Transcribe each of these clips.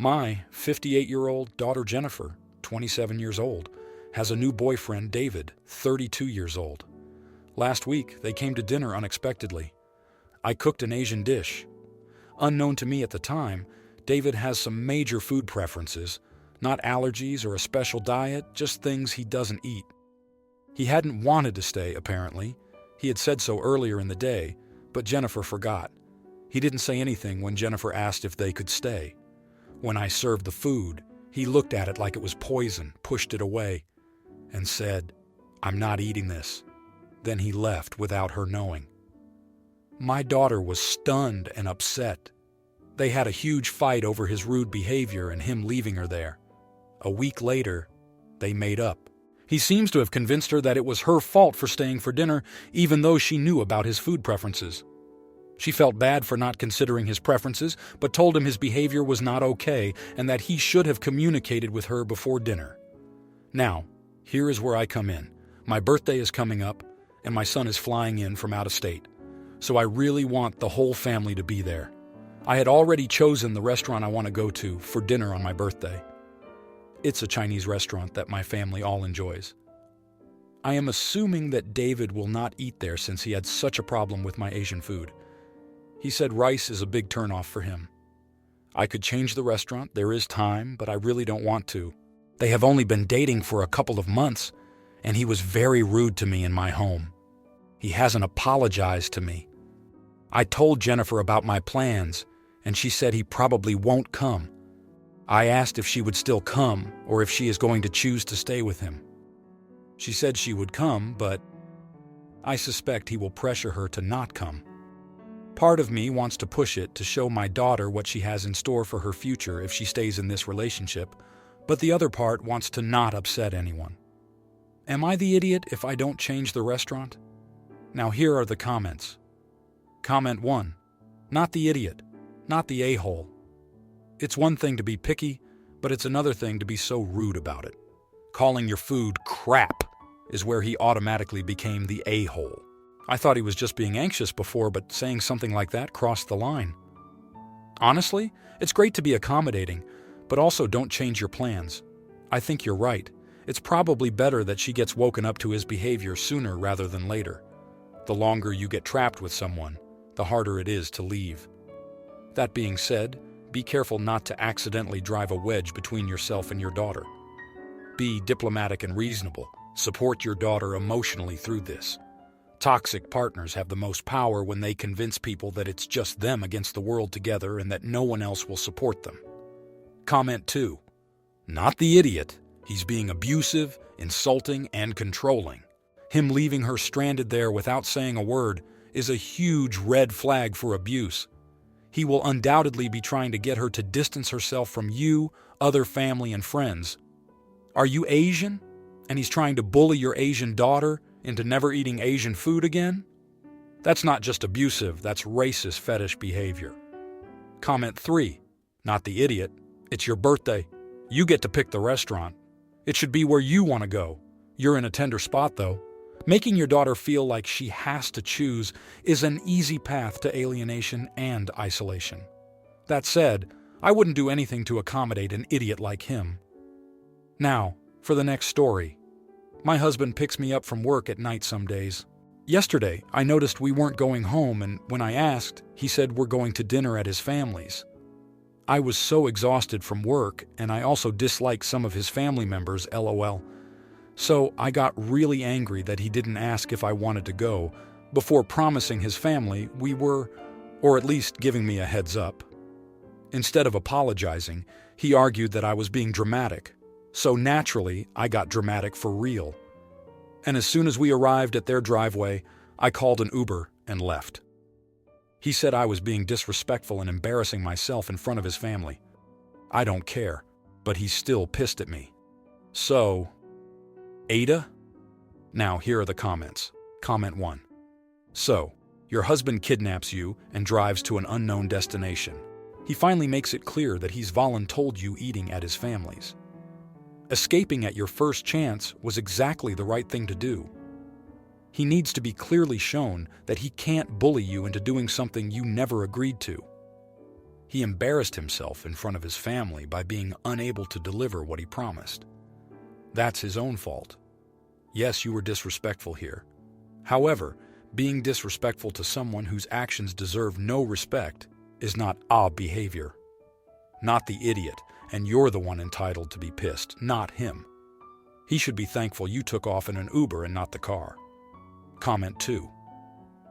My 58-year-old daughter Jennifer, 27 years old, has a new boyfriend, David, 32 years old. Last week, they came to dinner unexpectedly. I cooked an Asian dish. Unknown to me at the time, David has some major food preferences, not allergies or a special diet, just things he doesn't eat. He hadn't wanted to stay, apparently. He had said so earlier in the day, but Jennifer forgot. He didn't say anything when Jennifer asked if they could stay. When I served the food, he looked at it like it was poison, pushed it away, and said, "I'm not eating this." Then he left without her knowing. My daughter was stunned and upset. They had a huge fight over his rude behavior and him leaving her there. A week later, they made up. He seems to have convinced her that it was her fault for staying for dinner, even though she knew about his food preferences. She felt bad for not considering his preferences, but told him his behavior was not okay and that he should have communicated with her before dinner. Now, here is where I come in. My birthday is coming up, and my son is flying in from out of state. So I really want the whole family to be there. I had already chosen the restaurant I want to go to for dinner on my birthday. It's a Chinese restaurant that my family all enjoys. I am assuming that David will not eat there since he had such a problem with my Asian food. He said rice is a big turnoff for him. I could change the restaurant, there is time, but I really don't want to. They have only been dating for a couple of months, and he was very rude to me in my home. He hasn't apologized to me. I told Jennifer about my plans, and she said he probably won't come. I asked if she would still come or if she is going to choose to stay with him. She said she would come, but I suspect he will pressure her to not come. Part of me wants to push it to show my daughter what she has in store for her future if she stays in this relationship, but the other part wants to not upset anyone. Am I the idiot if I don't change the restaurant? Now here are the comments. Comment 1. Not the idiot, not the a-hole. It's one thing to be picky, but it's another thing to be so rude about it. Calling your food crap is where he automatically became the a-hole. I thought he was just being anxious before, but saying something like that crossed the line. Honestly, it's great to be accommodating, but also don't change your plans. I think you're right. It's probably better that she gets woken up to his behavior sooner rather than later. The longer you get trapped with someone, the harder it is to leave. That being said, be careful not to accidentally drive a wedge between yourself and your daughter. Be diplomatic and reasonable. Support your daughter emotionally through this. Toxic partners have the most power when they convince people that it's just them against the world together and that no one else will support them. Comment 2. Not the idiot. He's being abusive, insulting, and controlling. Him leaving her stranded there without saying a word is a huge red flag for abuse. He will undoubtedly be trying to get her to distance herself from you, other family, and friends. Are you Asian? And he's trying to bully your Asian daughter into never eating Asian food again? That's not just abusive, that's racist fetish behavior. Comment 3. Not the idiot. It's your birthday. You get to pick the restaurant. It should be where you want to go. You're in a tender spot, though. Making your daughter feel like she has to choose is an easy path to alienation and isolation. That said, I wouldn't do anything to accommodate an idiot like him. Now, for the next story. My husband picks me up from work at night some days. Yesterday, I noticed we weren't going home, and when I asked, he said we're going to dinner at his family's. I was so exhausted from work, and I also disliked some of his family members, LOL. So I got really angry that he didn't ask if I wanted to go, before promising his family we were, or at least giving me a heads up. Instead of apologizing, he argued that I was being dramatic. So naturally, I got dramatic for real. And as soon as we arrived at their driveway, I called an Uber and left. He said I was being disrespectful and embarrassing myself in front of his family. I don't care, but he's still pissed at me. So, Aita? Now here are the comments. Comment 1. So, your husband kidnaps you and drives to an unknown destination. He finally makes it clear that he's voluntold you eating at his family's. Escaping at your first chance was exactly the right thing to do. He needs to be clearly shown that he can't bully you into doing something you never agreed to. He embarrassed himself in front of his family by being unable to deliver what he promised. That's his own fault. Yes, you were disrespectful here. However, being disrespectful to someone whose actions deserve no respect is not behavior. Not the idiot, and you're the one entitled to be pissed, not him. He should be thankful you took off in an Uber and not the car. Comment 2.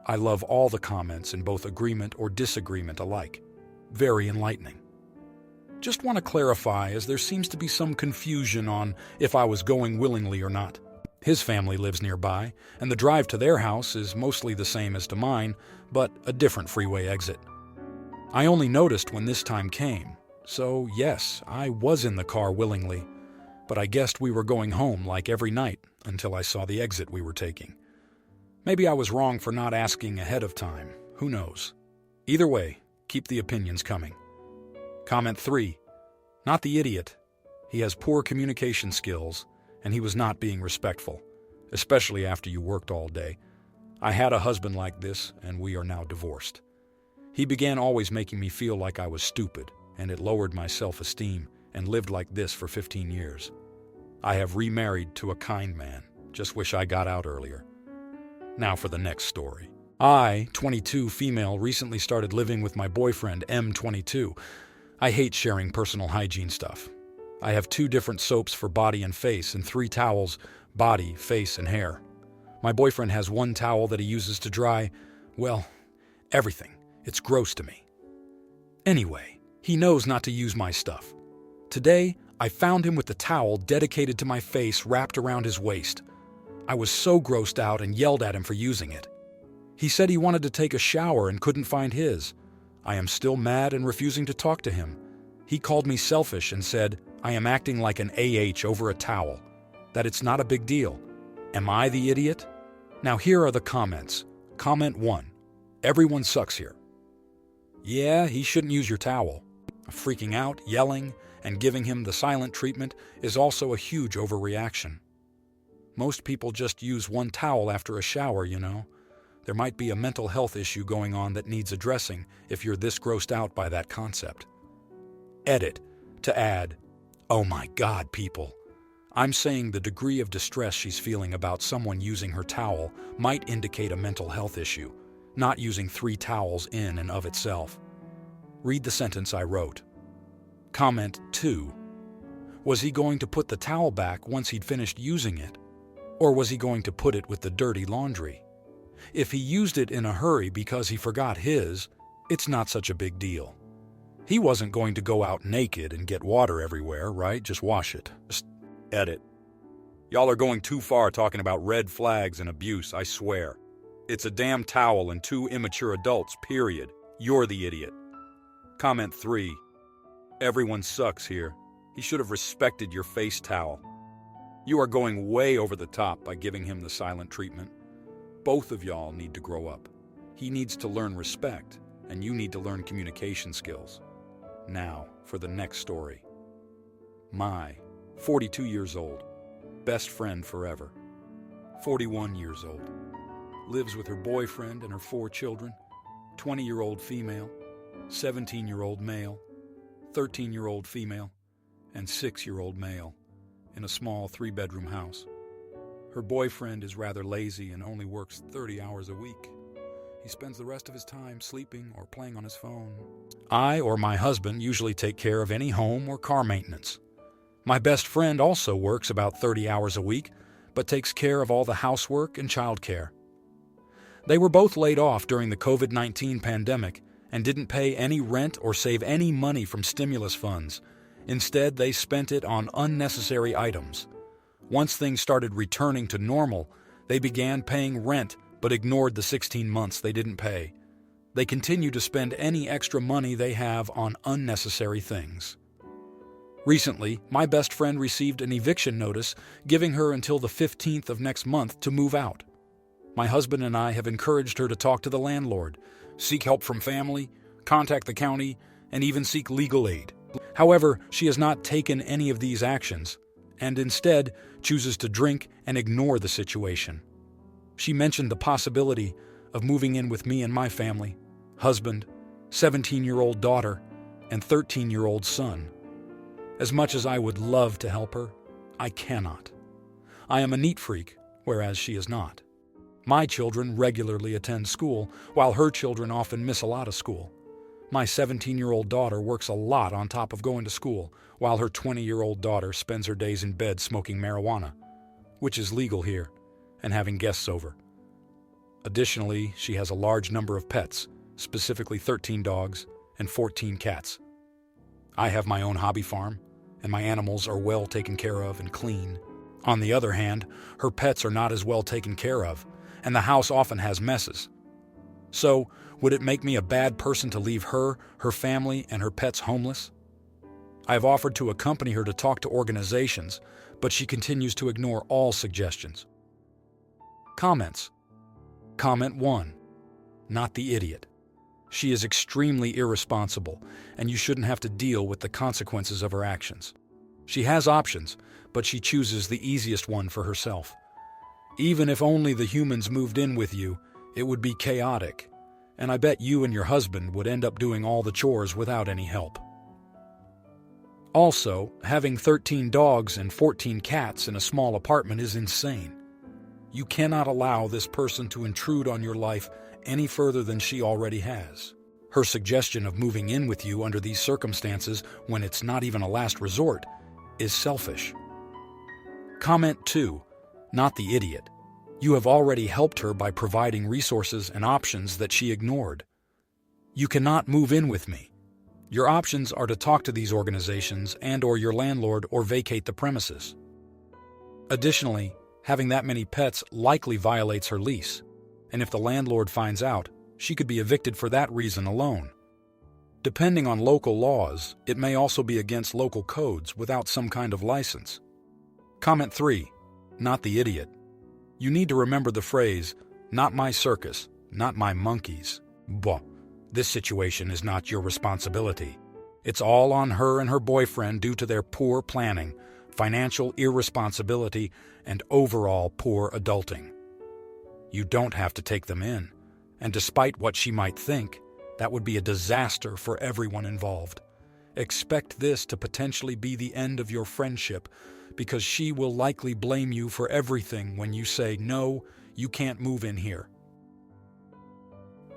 I love all the comments in both agreement or disagreement alike. Very enlightening. Just want to clarify, as there seems to be some confusion on if I was going willingly or not. His family lives nearby, and the drive to their house is mostly the same as to mine, but a different freeway exit. I only noticed when this time came, so yes, I was in the car willingly, but I guessed we were going home like every night until I saw the exit we were taking. Maybe I was wrong for not asking ahead of time, who knows. Either way, keep the opinions coming. Comment 3. Not the idiot. He has poor communication skills, and he was not being respectful, especially after you worked all day. I had a husband like this, and we are now divorced. He began always making me feel like I was stupid, and it lowered my self-esteem, and lived like this for 15 years. I have remarried to a kind man. Just wish I got out earlier. Now for the next story. I, 22 female, recently started living with my boyfriend, M, 22. I hate sharing personal hygiene stuff. I have 2 different soaps for body and face and 3 towels, body, face, and hair. My boyfriend has 1 towel that he uses to dry, well, everything. It's gross to me. Anyway, he knows not to use my stuff. Today, I found him with the towel dedicated to my face wrapped around his waist. I was so grossed out and yelled at him for using it. He said he wanted to take a shower and couldn't find his. I am still mad and refusing to talk to him. He called me selfish and said I am acting like an over a towel, that it's not a big deal. Am I the idiot? Now here are the comments. Comment 1. Everyone sucks here. Yeah, he shouldn't use your towel. Freaking out, yelling, and giving him the silent treatment is also a huge overreaction. Most people just use 1 towel after a shower, you know. There might be a mental health issue going on that needs addressing if you're this grossed out by that concept. Edit to add, oh my God, people. I'm saying the degree of distress she's feeling about someone using her towel might indicate a mental health issue, not using 3 towels in and of itself. Read the sentence I wrote. Comment 2. Was he going to put the towel back once he'd finished using it? Or was he going to put it with the dirty laundry? If he used it in a hurry because he forgot his, it's not such a big deal. He wasn't going to go out naked and get water everywhere, right? Just wash it. Just edit. Y'all are going too far talking about red flags and abuse, I swear. It's a damn towel and 2 immature adults, period. You're the idiot. Comment 3. Everyone sucks here. He should have respected your face towel. You are going way over the top by giving him the silent treatment. Both of y'all need to grow up. He needs to learn respect, and you need to learn communication skills. Now, for the next story. My 42 years old, best friend forever. 41 years old. Lives with her boyfriend and her 4 children. 20-year-old female, 17-year-old male, 13-year-old female, and 6-year-old male in a small 3-bedroom house. Her boyfriend is rather lazy and only works 30 hours a week. He spends the rest of his time sleeping or playing on his phone. I or my husband usually take care of any home or car maintenance. My best friend also works about 30 hours a week, but takes care of all the housework and childcare. They were both laid off during the COVID-19 pandemic and didn't pay any rent or save any money from stimulus funds. Instead, they spent it on unnecessary items. Once things started returning to normal, they began paying rent but ignored the 16 months they didn't pay. They continue to spend any extra money they have on unnecessary things. Recently, my best friend received an eviction notice giving her until the 15th of next month to move out. My husband and I have encouraged her to talk to the landlord, seek help from family, contact the county, and even seek legal aid. However, she has not taken any of these actions, and instead chooses to drink and ignore the situation. She mentioned the possibility of moving in with me and my family, husband, 17-year-old daughter, and 13-year-old son. As much as I would love to help her, I cannot. I am a neat freak, whereas she is not. My children regularly attend school, while her children often miss a lot of school. My 17-year-old daughter works a lot on top of going to school, while her 20-year-old daughter spends her days in bed smoking marijuana, which is legal here, and having guests over. Additionally, she has a large number of pets, specifically 13 dogs and 14 cats. I have my own hobby farm, and my animals are well taken care of and clean. On the other hand, her pets are not as well taken care of, and the house often has messes. So, would it make me a bad person to leave her, her family, and her pets homeless? I have offered to accompany her to talk to organizations, but she continues to ignore all suggestions. Comments. Comment 1. Not the idiot. She is extremely irresponsible, and you shouldn't have to deal with the consequences of her actions. She has options, but she chooses the easiest one for herself. Even if only the humans moved in with you, it would be chaotic, and I bet you and your husband would end up doing all the chores without any help. Also, having 13 dogs and 14 cats in a small apartment is insane. You cannot allow this person to intrude on your life any further than she already has. Her suggestion of moving in with you under these circumstances, when it's not even a last resort, is selfish. Comment 2. Not the idiot. You have already helped her by providing resources and options that she ignored. You cannot move in with me. Your options are to talk to these organizations and/or your landlord or vacate the premises. Additionally, having that many pets likely violates her lease, and if the landlord finds out, she could be evicted for that reason alone. Depending on local laws, it may also be against local codes without some kind of license. Comment 3. Not the idiot. You need to remember the phrase, "Not my circus, not my monkeys." Bah. This situation is not your responsibility. It's all on her and her boyfriend due to their poor planning, financial irresponsibility, and overall poor adulting. You don't have to take them in, and despite what she might think, that would be a disaster for everyone involved. Expect this to potentially be the end of your friendship, because she will likely blame you for everything when you say, "No, you can't move in here."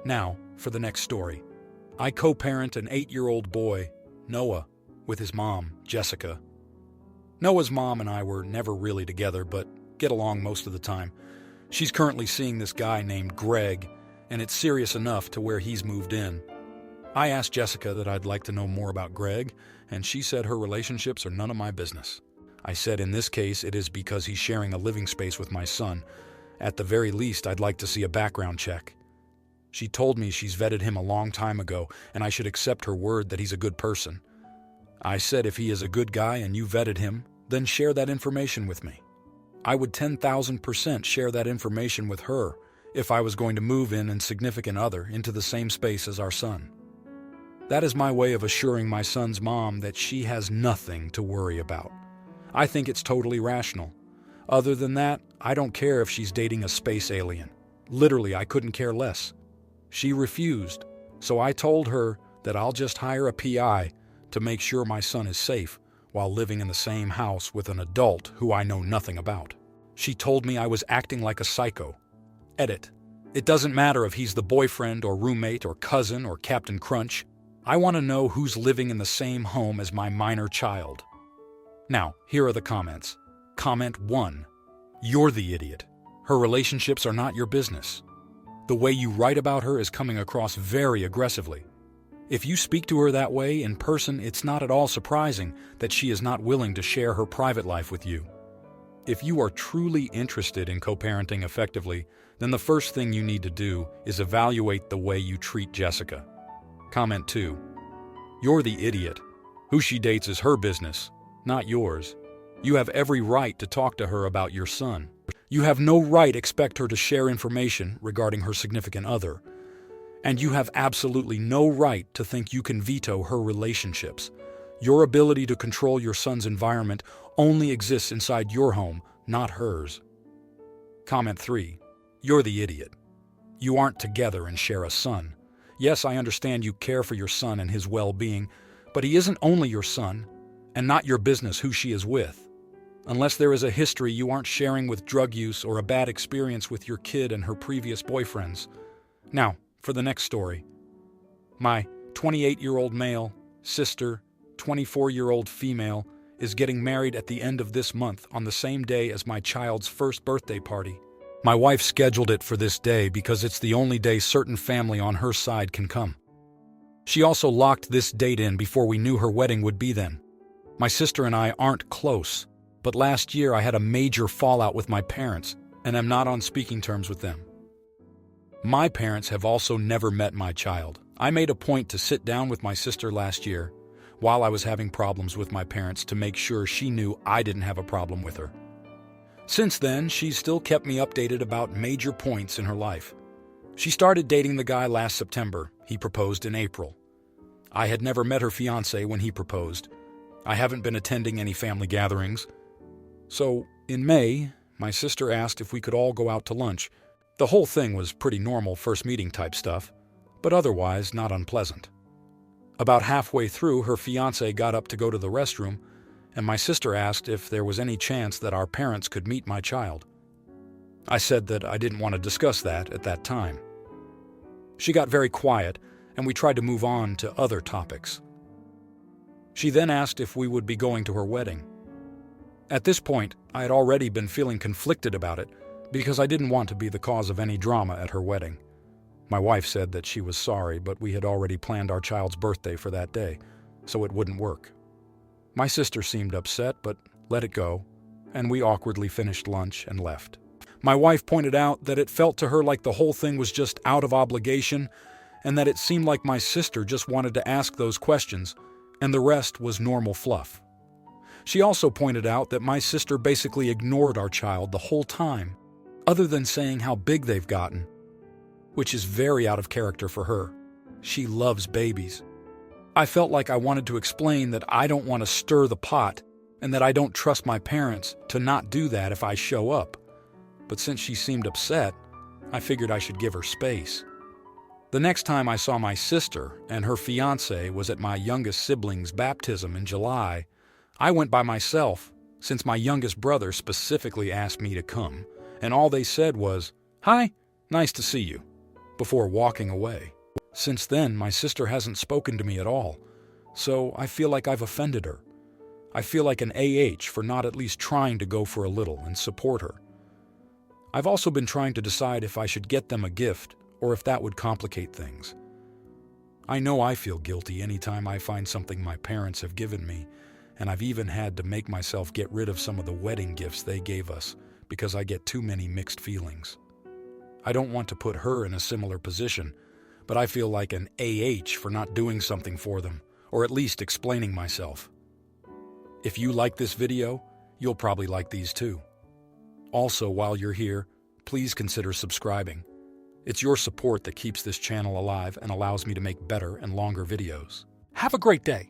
Now, for the next story. I co-parent an 8-year-old boy, Noah, with his mom, Jessica. Noah's mom and I were never really together, but get along most of the time. She's currently seeing this guy named Greg, and it's serious enough to where he's moved in. I asked Jessica that I'd like to know more about Greg, and she said her relationships are none of my business. I said in this case it is because he's sharing a living space with my son. At the very least, I'd like to see a background check. She told me she's vetted him a long time ago, and I should accept her word that he's a good person. I said if he is a good guy and you vetted him, then share that information with me. I would 10,000% share that information with her if I was going to move in and significant other into the same space as our son. That is my way of assuring my son's mom that she has nothing to worry about. I think it's totally rational. Other than that, I don't care if she's dating a space alien. Literally, I couldn't care less. She refused, so I told her that I'll just hire a PI to make sure my son is safe while living in the same house with an adult who I know nothing about. She told me I was acting like a psycho. Edit. It doesn't matter if he's the boyfriend or roommate or cousin or Captain Crunch. I want to know who's living in the same home as my minor child. Now, here are the comments. Comment 1. You're the idiot. Her relationships are not your business. The way you write about her is coming across very aggressively. If you speak to her that way in person, it's not at all surprising that she is not willing to share her private life with you. If you are truly interested in co-parenting effectively, then the first thing you need to do is evaluate the way you treat Jessica. Comment 2. You're the idiot. Who she dates is her business, not yours. You have every right to talk to her about your son. You have no right to expect her to share information regarding her significant other. And you have absolutely no right to think you can veto her relationships. Your ability to control your son's environment only exists inside your home, not hers. Comment 3. You're the idiot. You aren't together and share a son. Yes, I understand you care for your son and his well-being, But he isn't only your son, and not your business who she is with. Unless there is a history you aren't sharing with drug use or a bad experience with your kid and her previous boyfriends. Now, for the next story. My 28-year-old male, sister, 24-year-old female, is getting married at the end of this month on the same day as my child's first birthday party. My wife scheduled it for this day because it's the only day certain family on her side can come. She also locked this date in before we knew her wedding would be then. My sister and I aren't close, but last year I had a major fallout with my parents and am not on speaking terms with them. My parents have also never met my child. I made a point to sit down with my sister last year while I was having problems with my parents to make sure she knew I didn't have a problem with her. Since then, she's still kept me updated about major points in her life. She started dating the guy last September. He proposed in April. I had never met her fiancé when he proposed. I haven't been attending any family gatherings. So, in May, my sister asked if we could all go out to lunch. The whole thing was pretty normal first meeting type stuff, but otherwise not unpleasant. About halfway through, her fiancé got up to go to the restroom, and my sister asked if there was any chance that our parents could meet my child. I said that I didn't want to discuss that at that time. She got very quiet, and we tried to move on to other topics. She then asked if we would be going to her wedding. At this point, I had already been feeling conflicted about it because I didn't want to be the cause of any drama at her wedding. My wife said that she was sorry, but we had already planned our child's birthday for that day, so it wouldn't work. My sister seemed upset, but let it go, and we awkwardly finished lunch and left. My wife pointed out that it felt to her like the whole thing was just out of obligation, and that it seemed like my sister just wanted to ask those questions, and the rest was normal fluff. She also pointed out that my sister basically ignored our child the whole time, other than saying how big they've gotten, which is very out of character for her. She loves babies. I felt like I wanted to explain that I don't want to stir the pot and that I don't trust my parents to not do that if I show up. But since she seemed upset, I figured I should give her space. The next time I saw my sister and her fiancé was at my youngest sibling's baptism in July. I went by myself, since my youngest brother specifically asked me to come, and all they said was, "Hi, nice to see you," before walking away. Since then, my sister hasn't spoken to me at all, so I feel like I've offended her. I feel like an AH for not at least trying to go for a little and support her. I've also been trying to decide if I should get them a gift or if that would complicate things. I know I feel guilty anytime I find something my parents have given me, and I've even had to make myself get rid of some of the wedding gifts they gave us because I get too many mixed feelings. I don't want to put her in a similar position, but I feel like an AH for not doing something for them, or at least explaining myself. If you like this video, you'll probably like these too. Also, while you're here, please consider subscribing. It's your support that keeps this channel alive and allows me to make better and longer videos. Have a great day.